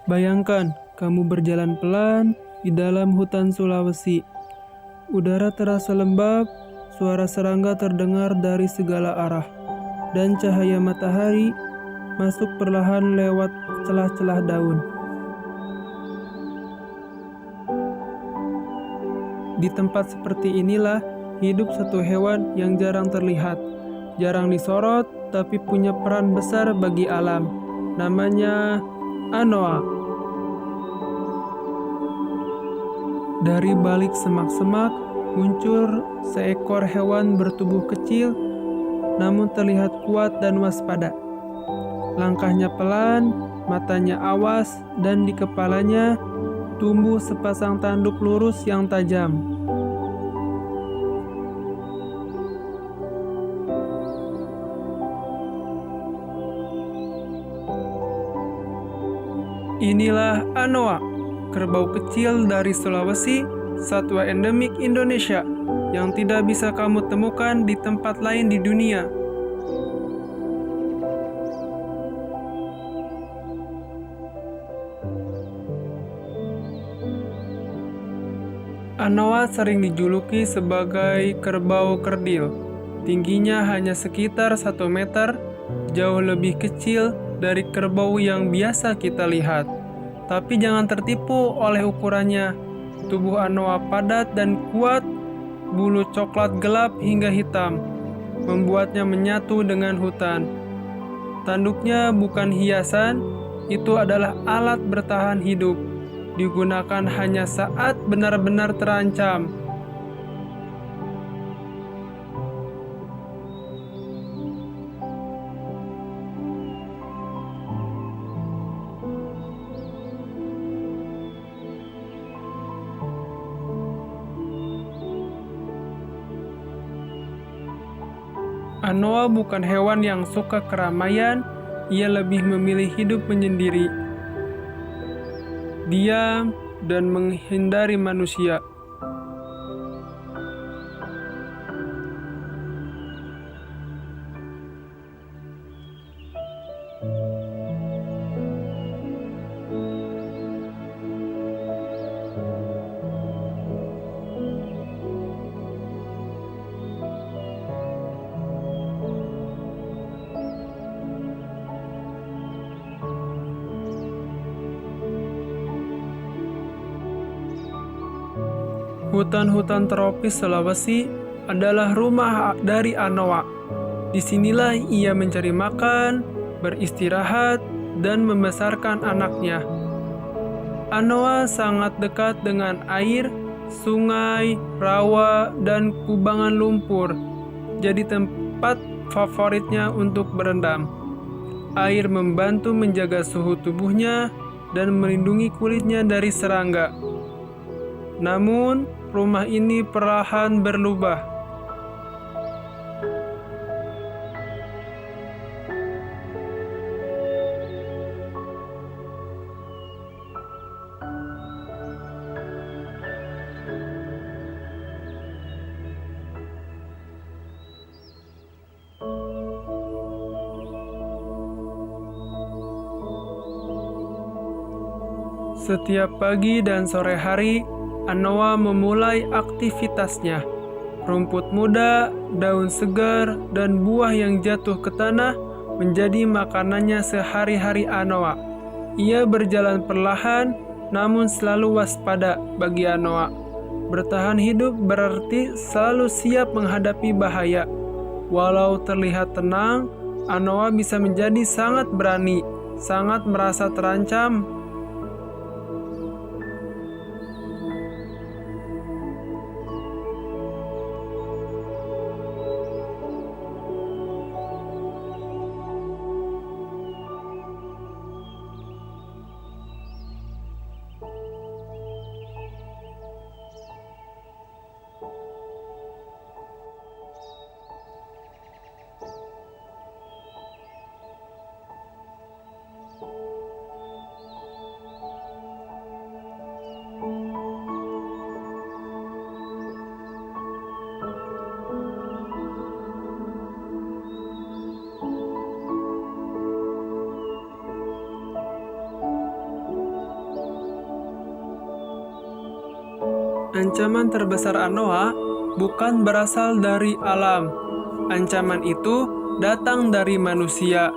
Bayangkan kamu berjalan pelan di dalam hutan Sulawesi. Udara terasa lembab, suara serangga terdengar dari segala arah, dan cahaya matahari masuk perlahan lewat celah-celah daun. Di tempat seperti inilah hidup satu hewan yang jarang terlihat, jarang disorot, tapi punya peran besar bagi alam. Namanya Anoa. Dari balik semak-semak muncul seekor hewan bertubuh kecil, namun terlihat kuat dan waspada. Langkahnya pelan, matanya awas, dan di kepalanya tumbuh sepasang tanduk lurus yang tajam. Inilah Anoa, kerbau kecil dari Sulawesi, satwa endemik Indonesia yang tidak bisa kamu temukan di tempat lain di dunia. Anoa sering dijuluki sebagai kerbau kerdil. Tingginya hanya sekitar 1 meter, jauh lebih kecil dari kerbau yang biasa kita lihat. Tapi jangan tertipu oleh ukurannya. Tubuh Anoa padat dan kuat, bulu coklat gelap hingga hitam, membuatnya menyatu dengan hutan. Tanduknya bukan hiasan, itu adalah alat bertahan hidup, digunakan hanya saat benar-benar terancam. Anoa bukan hewan yang suka keramaian, ia lebih memilih hidup menyendiri, diam, dan menghindari manusia. Hutan-hutan tropis Sulawesi adalah rumah dari Anoa. Disinilah ia mencari makan, beristirahat, dan membesarkan anaknya. Anoa sangat dekat dengan air, sungai, rawa, dan kubangan lumpur. Jadi tempat favoritnya untuk berendam. Air membantu menjaga suhu tubuhnya dan melindungi kulitnya dari serangga. Namun, rumah ini perlahan berubah. Setiap pagi dan sore hari, Anoa memulai aktivitasnya. Rumput muda, daun segar, dan buah yang jatuh ke tanah menjadi makanannya sehari-hari Anoa. Ia berjalan perlahan, namun selalu waspada bagi Anoa. Bertahan hidup berarti selalu siap menghadapi bahaya. Walau terlihat tenang, Anoa bisa menjadi sangat berani, sangat merasa terancam. Ancaman terbesar Anoa bukan berasal dari alam. Ancaman itu datang dari manusia.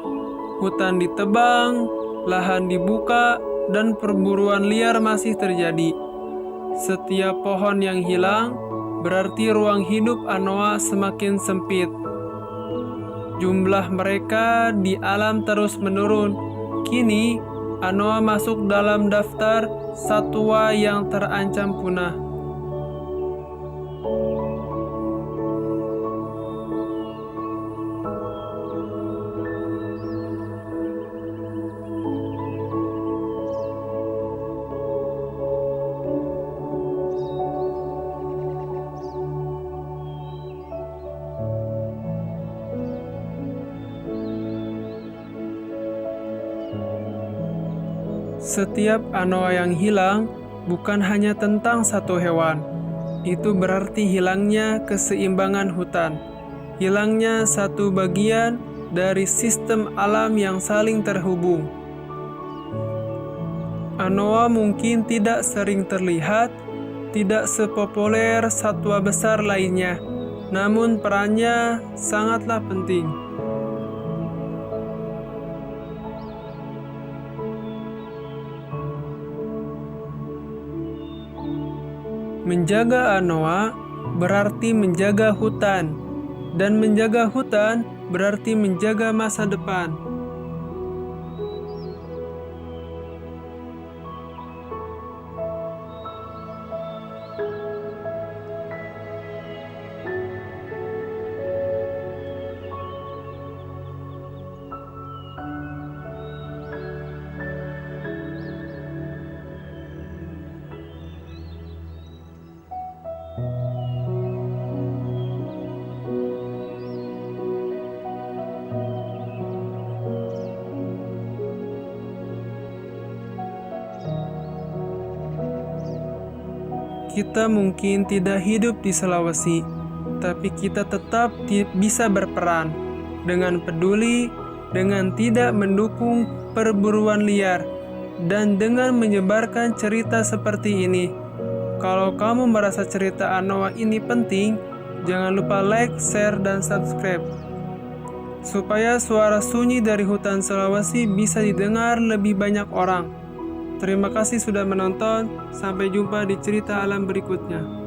Hutan ditebang, lahan dibuka, dan perburuan liar masih terjadi. Setiap pohon yang hilang berarti ruang hidup Anoa semakin sempit. Jumlah mereka di alam terus menurun. Kini, Anoa masuk dalam daftar satwa yang terancam punah. Setiap anoa yang hilang bukan hanya tentang satu hewan. Itu berarti hilangnya keseimbangan hutan, hilangnya satu bagian dari sistem alam yang saling terhubung. Anoa mungkin tidak sering terlihat, tidak sepopuler satwa besar lainnya, namun perannya sangatlah penting. Menjaga anoa berarti menjaga hutan, dan menjaga hutan berarti menjaga masa depan. Kita mungkin tidak hidup di Sulawesi, tapi kita tetap bisa berperan dengan peduli, dengan tidak mendukung perburuan liar, dan dengan menyebarkan cerita seperti ini. Kalau kamu merasa cerita Anoa ini penting, jangan lupa like, share, dan subscribe, supaya suara sunyi dari hutan Sulawesi bisa didengar lebih banyak orang. Terima kasih sudah menonton, sampai jumpa di cerita alam berikutnya.